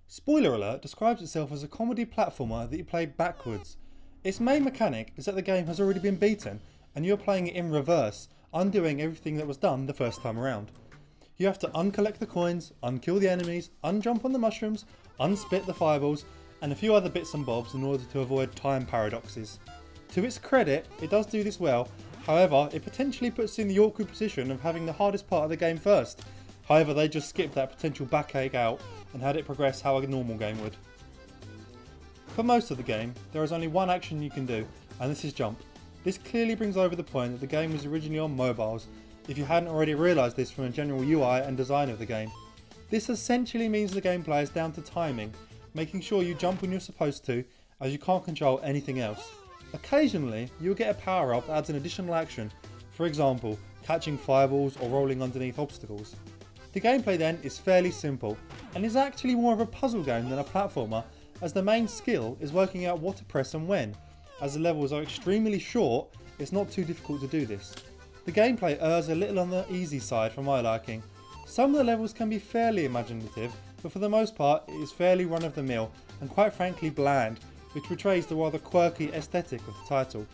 Spoiler alert describes itself as a comedy platformer that you play backwards. Its main mechanic is that the game has already been beaten and you're playing it in reverse, undoing everything that was done the first time around. You have to uncollect the coins, unkill the enemies, unjump on the mushrooms, unspit the fireballs, and a few other bits and bobs in order to avoid time paradoxes. To its credit, it does do this well, however, it potentially puts you in the awkward position of having the hardest part of the game first. However, they just skipped that potential backache out and had it progress how a normal game would. For most of the game, there is only one action you can do, and this is jump. This clearly brings over the point that the game was originally on mobiles, if you hadn't already realised this from a general UI and design of the game. This essentially means the gameplay is down to timing, making sure you jump when you're supposed to, as you can't control anything else. Occasionally, you'll get a power up that adds an additional action, for example, catching fireballs or rolling underneath obstacles. The gameplay then is fairly simple, and is actually more of a puzzle game than a platformer, as the main skill is working out what to press and when. As the levels are extremely short, it's not too difficult to do this. The gameplay errs a little on the easy side for my liking. Some of the levels can be fairly imaginative, but for the most part it is fairly run of the mill and quite frankly bland, which betrays the rather quirky aesthetic of the title.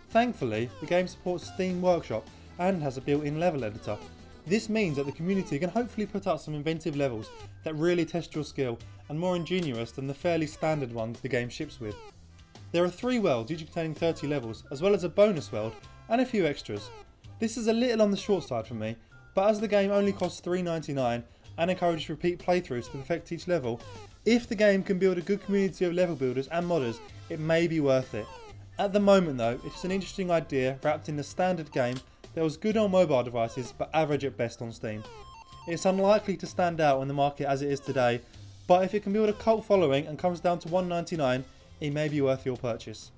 Thankfully, the game supports Steam Workshop and has a built-in level editor. This means that the community can hopefully put out some inventive levels that really test your skill and more ingenious than the fairly standard ones the game ships with. There are 3 worlds, each containing 30 levels, as well as a bonus world and a few extras. This is a little on the short side for me, but as the game only costs $3.99 and encourages repeat playthroughs to perfect each level, if the game can build a good community of level builders and modders, it may be worth it. At the moment though, it is an interesting idea wrapped in a standard game that was good on mobile devices but average at best on Steam. It's unlikely to stand out in the market as it is today, but if it can build a cult following and comes down to $1.99, it may be worth your purchase.